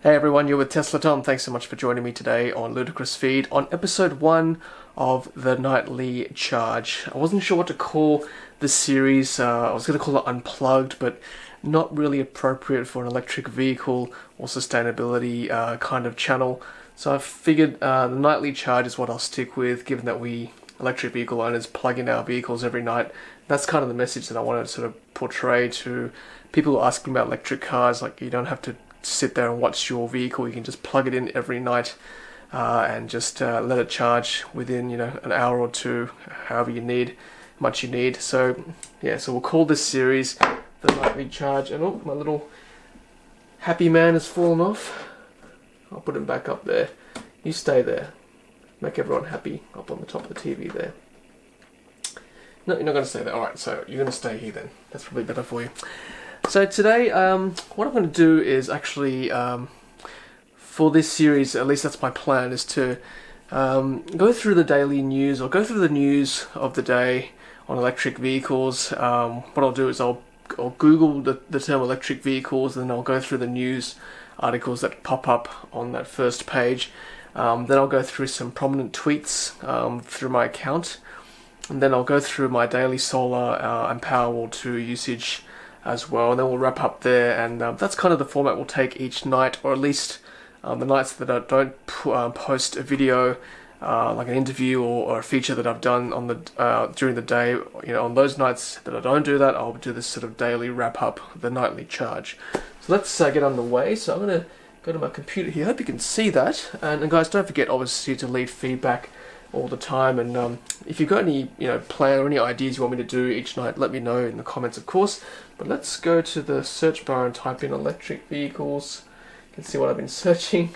Hey everyone, you're with Tesla Tom. Thanks so much for joining me today on Ludicrous Feed on episode 1 of the nightly charge. I wasn't sure what to call this series. I was going to call it Unplugged, but not really appropriate for an electric vehicle or sustainability kind of channel. So I figured the nightly charge is what I'll stick with, given that we electric vehicle owners plug in our vehicles every night. That's kind of the message that I want to sort of portray to people who are asking about electric cars. Like, you don't have to sit there and watch your vehicle. You can just plug it in every night and just let it charge within, an hour or two, however much you need. So yeah, so we'll call this series the nightly charge. And oh, my little happy man has fallen off. I'll put him back up there. You stay there. Make everyone happy up on the top of the TV there. No, you're not going to stay there. Alright, so you're going to stay here then. That's probably better for you. So today, what I'm going to do is actually, for this series, at least that's my plan, is to go through the daily news, or go through the news of the day on electric vehicles. What I'll do is I'll Google the term electric vehicles, and then I'll go through the news articles that pop up on that first page. Then I'll go through some prominent tweets through my account, and then I'll go through my daily solar and Powerwall 2 usage as well, and then we'll wrap up there. And that's kind of the format we'll take each night, or at least the nights that I don't post a video, like an interview or a feature that I've done on the during the day. On those nights that I don't do that, I'll do this sort of daily wrap up, the nightly charge. So let's get underway. So I'm going to go to my computer here. I hope you can see that. And guys, don't forget obviously to leave feedback all the time, and if you've got any plan or any ideas you want me to do each night, let me know in the comments, of course. But let's go to the search bar and type in electric vehicles. You can see what I've been searching.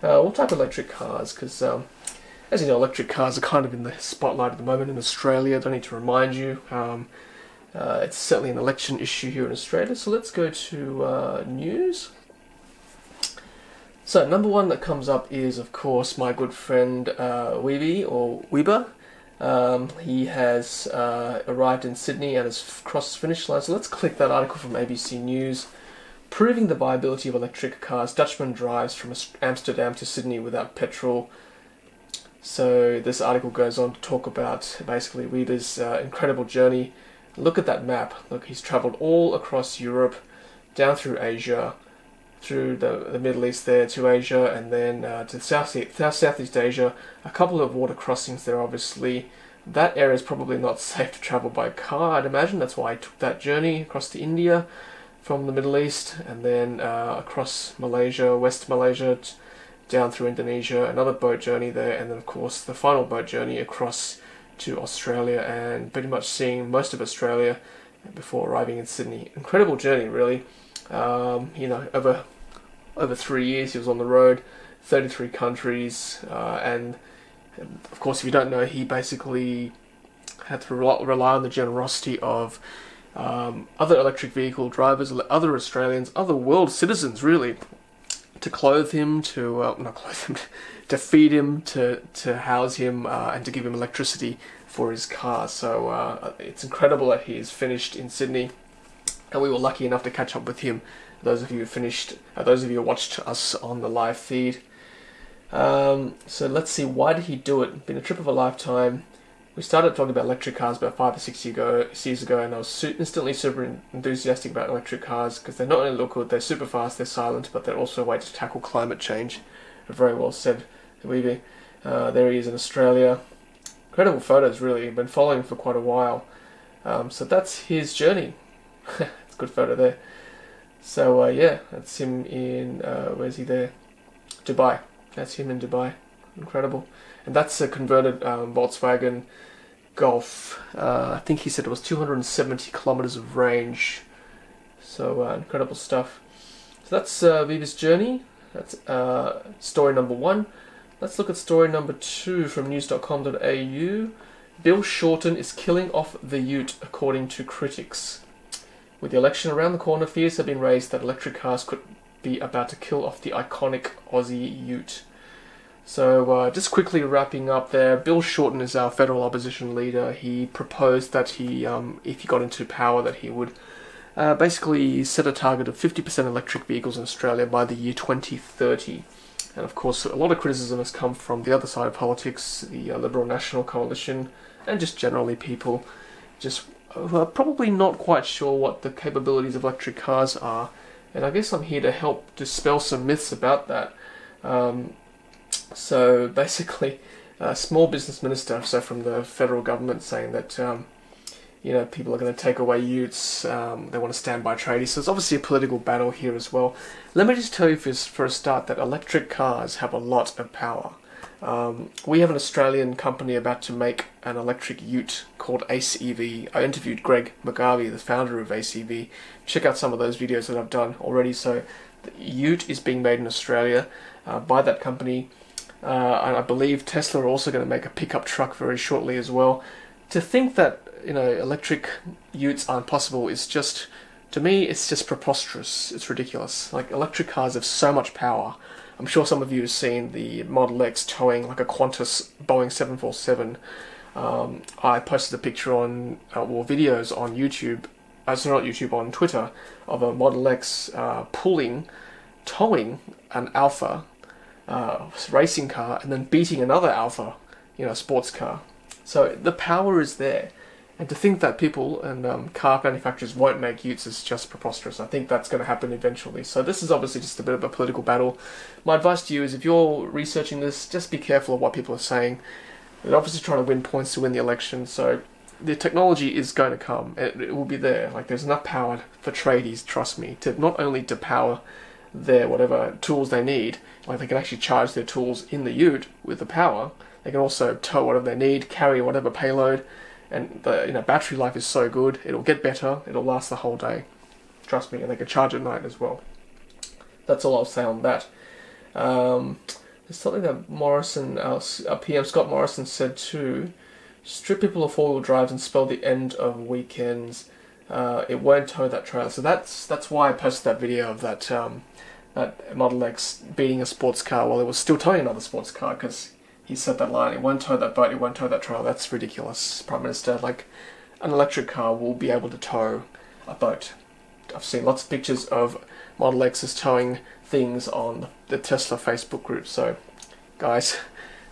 We'll type electric cars because, as you know, electric cars are kind of in the spotlight at the moment in Australia. Don't need to remind you. It's certainly an election issue here in Australia. So let's go to news. So number one that comes up is, of course, my good friend Weber. He has arrived in Sydney and has crossed the finish line. So let's click that article from ABC News. Proving the viability of electric cars, Dutchman drives from Amsterdam to Sydney without petrol. So this article goes on to talk about basically Weber's incredible journey. Look at that map. Look, he's travelled all across Europe, down through Asia, through the Middle East there to Asia, and then to Southeast Asia. A couple of water crossings there, obviously. That area is probably not safe to travel by car, I'd imagine. That's why I took that journey across to India from the Middle East, and then across Malaysia, West Malaysia, down through Indonesia, another boat journey there, and then of course the final boat journey across to Australia, and pretty much seeing most of Australia before arriving in Sydney. Incredible journey, really. Over 3 years he was on the road, 33 countries, and of course, if you don't know, he basically had to rely on the generosity of other electric vehicle drivers, other Australians, other world citizens, really, to clothe him, not clothe him, to feed him, to house him, and to give him electricity for his car. So it's incredible that he's finished in Sydney. And we were lucky enough to catch up with him. Those of you who watched us on the live feed. So let's see, why did he do it? Been a trip of a lifetime. We started talking about electric cars about 5 or 6 years ago, and I was instantly super enthusiastic about electric cars because they not only look good, they're super fast, they're silent, but they're also a way to tackle climate change. Very well said, Weeby. There he is in Australia. Incredible photos, really. I've been following him for quite a while. So that's his journey. It's a good photo there. So yeah, that's him in, where's he there? Dubai. That's him in Dubai. Incredible. And that's a converted Volkswagen Golf. I think he said it was 270 kilometers of range. So incredible stuff. So that's Weber's journey. That's story number 1. Let's look at story number 2 from news.com.au. Bill Shorten is killing off the ute, according to critics. With the election around the corner, fears have been raised that electric cars could be about to kill off the iconic Aussie ute. So just quickly wrapping up there, Bill Shorten is our federal opposition leader. He proposed that if he got into power, that he would basically set a target of 50% electric vehicles in Australia by the year 2030. And of course, a lot of criticism has come from the other side of politics, the Liberal National Coalition, and just generally people just who are probably not quite sure what the capabilities of electric cars are. And I guess I'm here to help dispel some myths about that. So basically, small business minister, so from the federal government, saying that people are going to take away utes, they want to stand by tradies. So it's obviously a political battle here as well. Let me just tell you for a start that electric cars have a lot of power. We have an Australian company about to make an electric ute called ACEV. I interviewed Greg McGarvey, the founder of ACEV. Check out some of those videos that I've done already. So the ute is being made in Australia by that company. And I believe Tesla are also going to make a pickup truck very shortly as well. To think that electric utes aren't possible is just, to me, it's just preposterous. It's ridiculous. Like, electric cars have so much power. I'm sure some of you have seen the Model X towing like a Qantas Boeing 747. I posted a picture on, videos on YouTube, sorry, not YouTube, on Twitter, of a Model X towing an Alpha racing car and then beating another Alpha, sports car. So the power is there. And to think that people and car manufacturers won't make utes is just preposterous. I think that's going to happen eventually. So this is obviously just a bit of a political battle. My advice to you is if you're researching this, just be careful of what people are saying. They're obviously trying to win points to win the election. So the technology is going to come. It will be there. Like, there's enough power for tradies, trust me, to not only to power their whatever tools they need, like they can actually charge their tools in the ute with the power. They can also tow whatever they need, carry whatever payload. And the battery life is so good, it'll get better, it'll last the whole day. Trust me, and they can charge at night as well. That's all I'll say on that. There's something that Morrison, our PM Scott Morrison said too. Strip people of four-wheel drives and spell the end of weekends. It won't tow that trailer. So that's why I posted that video of that Model X beating a sports car while it was still towing another sports car, because he said that line, it won't tow that boat, it won't tow that trailer. That's ridiculous, Prime Minister. Like, an electric car will be able to tow a boat. I've seen lots of pictures of Model X's towing things on the Tesla Facebook group. So, guys,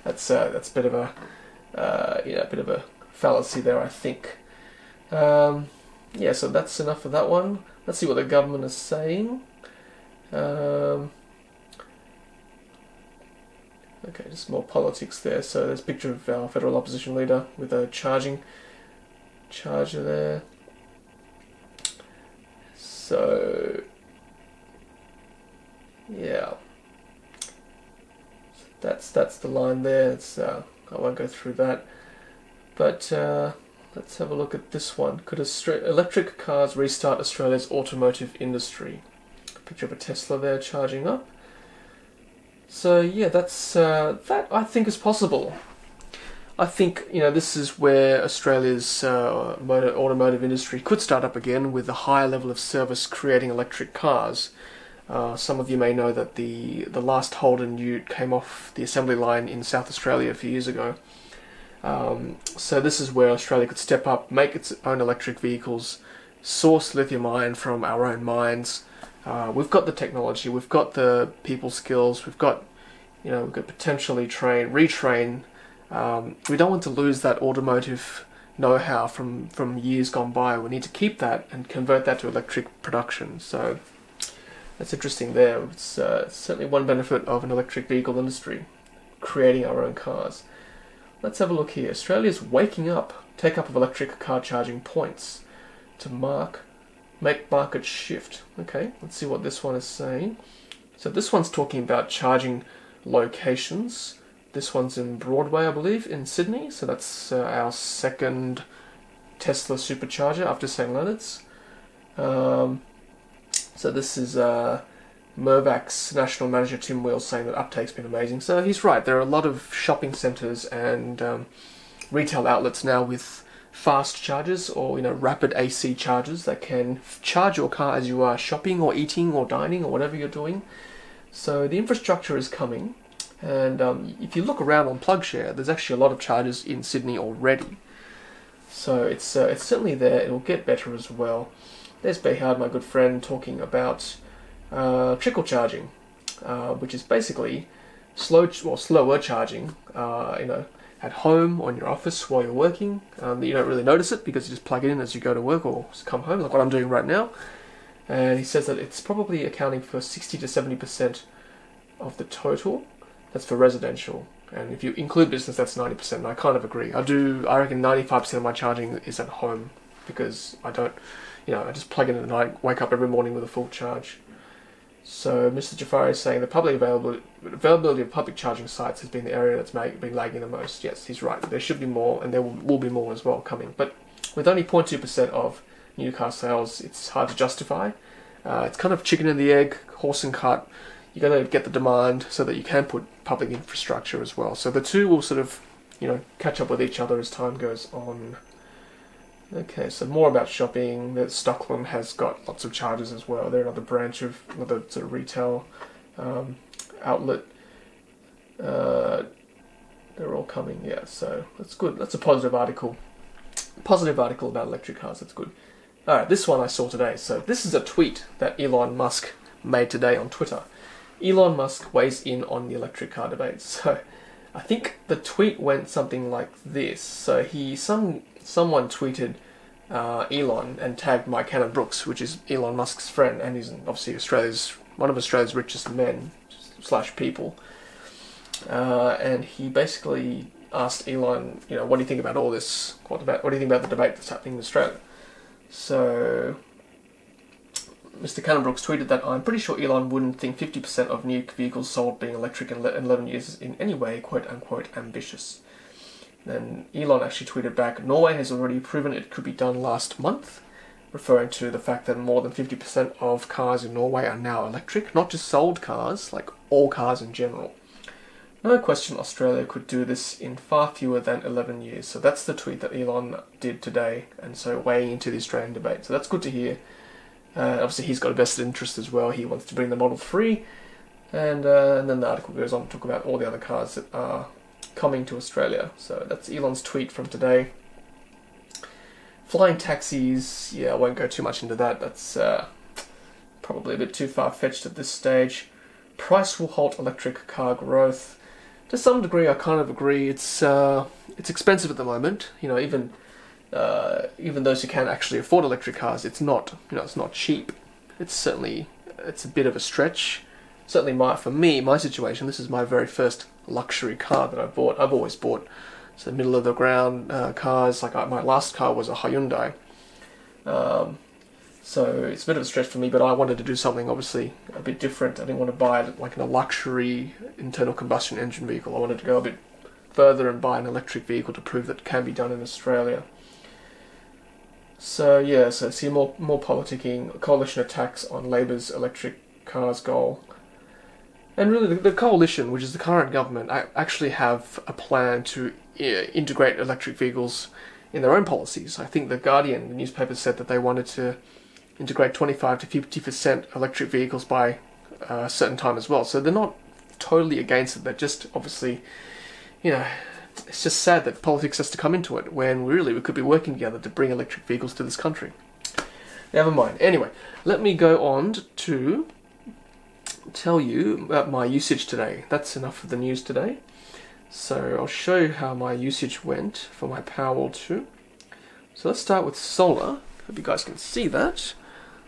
that's a bit of a fallacy there, I think. So that's enough of that one. Let's see what the government is saying. Okay, just more politics there. So there's a picture of our federal opposition leader with a charger there. So yeah, that's the line there. It's I won't go through that, but let's have a look at this one. Could electric cars restart Australia's automotive industry? Picture of a Tesla there charging up. So yeah, that's that I think is possible. I think this is where Australia's automotive industry could start up again with a higher level of service creating electric cars. Some of you may know that the last Holden ute came off the assembly line in South Australia a few years ago. So this is where Australia could step up, make its own electric vehicles, source lithium ion from our own mines. We've got the technology, we've got the people skills, we've got potentially retrain. We don't want to lose that automotive know-how from years gone by. We need to keep that and convert that to electric production. So that's interesting there. It's certainly one benefit of an electric vehicle industry, creating our own cars. Let's have a look here. Australia's waking up. Take up of electric car charging points to make market shift. Okay, let's see what this one is saying. So this one's talking about charging locations. This one's in Broadway, I believe, in Sydney. So that's our second Tesla supercharger after St. Leonard's. So this is Mirvac's national manager Tim Wheels saying that uptake's been amazing. So he's right. There are a lot of shopping centres and retail outlets now with fast chargers or rapid AC chargers that can charge your car as you are shopping or eating or dining or whatever you're doing. So the infrastructure is coming, and if you look around on PlugShare, there's actually a lot of chargers in Sydney already. So it's certainly there. It'll get better as well. there's Behad, my good friend, talking about trickle charging, which is basically slower charging, at home or in your office while you're working. You don't really notice it because you just plug it in as you go to work or come home, like what I'm doing right now. And he says that it's probably accounting for 60 to 70% of the total. That's for residential. And if you include business, that's 90%. And I kind of agree. I reckon 95% of my charging is at home because I don't, I just plug in at night, wake up every morning with a full charge. So Mr. Jafari is saying the public availability of public charging sites has been the area that's been lagging the most. Yes, he's right. There should be more, and there will be more as well coming. But with only 0.2% of new car sales, it's hard to justify. It's kind of chicken and the egg, horse and cart. You're going to get the demand so that you can put public infrastructure as well. So the two will sort of, catch up with each other as time goes on. Okay, so more about shopping. That Stockholm has got lots of chargers as well. They're another branch of another sort of retail outlet. They're all coming, yeah. So that's good. That's a positive article. Positive article about electric cars. That's good. All right, this one I saw today. So this is a tweet that Elon Musk made today on Twitter. Elon Musk weighs in on the electric car debate. So I think the tweet went something like this. So someone tweeted Elon and tagged Mike Cannon-Brookes, which is Elon Musk's friend, and he's obviously one of Australia's richest men / people. And he basically asked Elon, what do you think about all this? What do you think about the debate that's happening in Australia? So Mr. Cannon-Brookes tweeted that I'm pretty sure Elon wouldn't think 50% of new vehicles sold being electric in 11 years is in any way quote-unquote ambitious. Then Elon actually tweeted back, Norway has already proven it could be done last month, referring to the fact that more than 50% of cars in Norway are now electric, not just sold cars, like all cars in general. No question Australia could do this in far fewer than 11 years. So that's the tweet that Elon did today, and so weighing into the Australian debate. So that's good to hear. Obviously he's got a vested interest as well. He wants to bring the Model 3, and then the article goes on to talk about all the other cars that are coming to Australia. So that's Elon's tweet from today. Flying taxis, yeah, I won't go too much into that. That's probably a bit too far-fetched at this stage. Price will halt electric car growth. To some degree, I kind of agree. It's expensive at the moment. Even those who can actually afford electric cars, it's not cheap. It's a bit of a stretch. Certainly for my situation, this is my very first luxury car that I bought. I've always bought middle of the ground cars. Like my last car was a Hyundai. So it's a bit of a stretch for me, but I wanted to do something obviously a bit different. I didn't want to buy it like in a luxury internal combustion engine vehicle. I wanted to go a bit further and buy an electric vehicle to prove that it can be done in Australia. So yeah, so see more politicking, coalition attacks on Labor's electric cars goal. And really the coalition, which is the current government, actually have a plan to integrate electric vehicles in their own policies. I think The Guardian, the newspaper, said that they wanted to integrate 25 to 50% electric vehicles by a certain time as well. So they're not totally against it. They're just obviously, it's just sad that politics has to come into it when really we could be working together to bring electric vehicles to this country. Never mind. Anyway, let me go on to tell you about my usage today. That's enough of the news today. So I'll show you how my usage went for my Powerwall 2. So let's start with solar. Hope you guys can see that.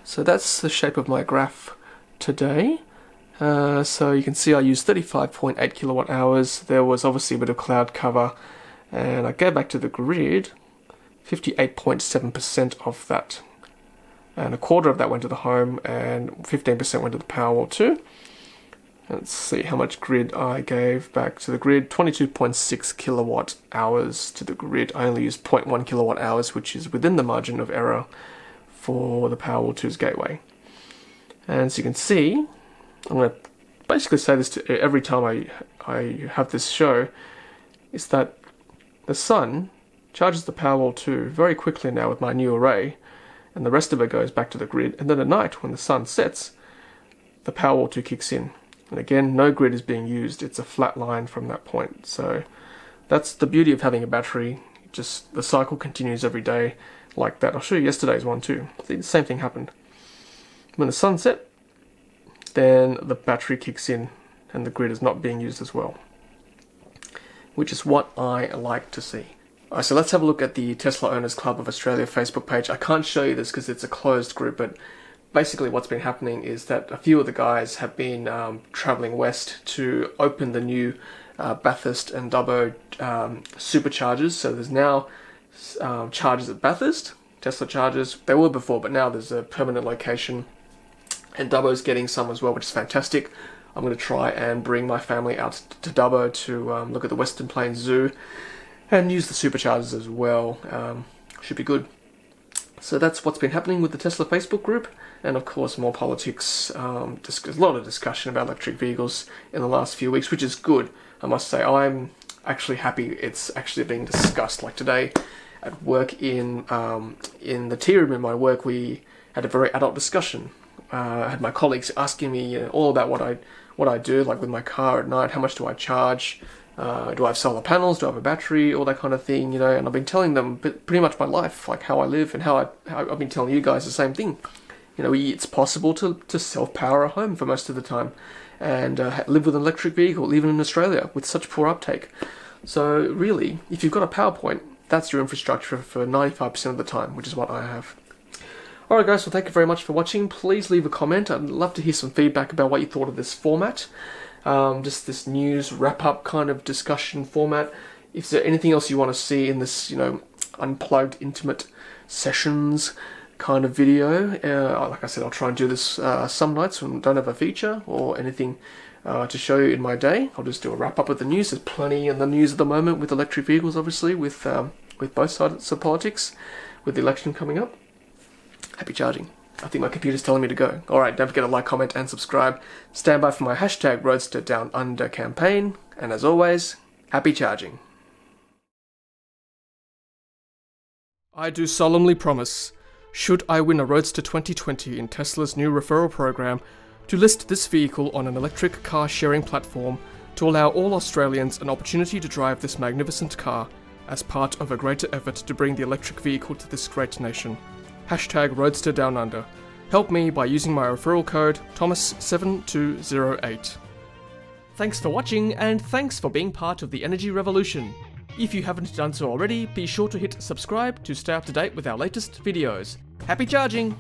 So that's the shape of my graph today. So you can see I used 35.8 kilowatt hours. There was obviously a bit of cloud cover, and I go back to the grid, 58.7% of that. And a quarter of that went to the home, and 15% went to the Powerwall 2. Let's see how much grid I gave back to the grid. 22.6 kilowatt hours to the grid. I only used 0.1 kilowatt hours, which is within the margin of error for the Powerwall 2's gateway. And as you can see, I'm going to basically say this to every time I have this show, is that the sun charges the Powerwall 2 very quickly now with my new array, and the rest of it goes back to the grid, and then at night when the sun sets, the Powerwall 2 kicks in. And again, no grid is being used. It's a flat line from that point. So that's the beauty of having a battery. Just the cycle continues every day. like that. I'll show you yesterday's one too. See, the same thing happened. When the sun set, then the battery kicks in and the grid is not being used as well, which is what I like to see. Alright, so let's have a look at the Tesla Owners Club of Australia Facebook page. I can't show you this because it's a closed group, but basically what's been happening is that a few of the guys have been travelling west to open the new Bathurst and Dubbo superchargers. So there's now chargers at Bathurst, Tesla chargers. There were before, but now there's a permanent location. And Dubbo's getting some as well, which is fantastic. I'm going to try and bring my family out to Dubbo to look at the Western Plains Zoo and use the superchargers as well. Should be good. So that's what's been happening with the Tesla Facebook group, and of course more politics. There's a lot of discussion about electric vehicles in the last few weeks, which is good. I must say, I'm actually happy it's actually being discussed. Like today at work in the tea room in my work, we had a very adult discussion. I had my colleagues asking me all about what I do, like with my car at night. How much do I charge? Do I have solar panels? Do I have a battery? All that kind of thing, and I've been telling them pretty much my life, like how I live and how I've been telling you guys the same thing. It's possible to self-power a home for most of the time and live with an electric vehicle, even in Australia, with such poor uptake. So really, if you've got a PowerPoint, that's your infrastructure for 95% of the time, which is what I have. Alright guys, well thank you very much for watching. Please leave a comment. I'd love to hear some feedback about what you thought of this format. Just this news wrap-up kind of discussion format. If there's anything else you want to see in this, unplugged, intimate sessions kind of video, like I said, I'll try and do this some nights when I don't have a feature or anything to show you in my day. I'll just do a wrap-up of the news. There's plenty in the news at the moment with electric vehicles, obviously, with both sides of politics, with the election coming up. Happy charging. I think my computer's telling me to go. Alright, don't forget to like, comment and subscribe. Stand by for my hashtag Roadster Down Under campaign. And as always, happy charging. I do solemnly promise, should I win a Roadster 2020 in Tesla's new referral program, to list this vehicle on an electric car sharing platform to allow all Australians an opportunity to drive this magnificent car as part of a greater effort to bring the electric vehicle to this great nation. Hashtag Roadster Down Under. Help me by using my referral code Thomas7208. Thanks for watching, and thanks for being part of the energy revolution. If you haven't done so already, be sure to hit subscribe to stay up to date with our latest videos. Happy charging!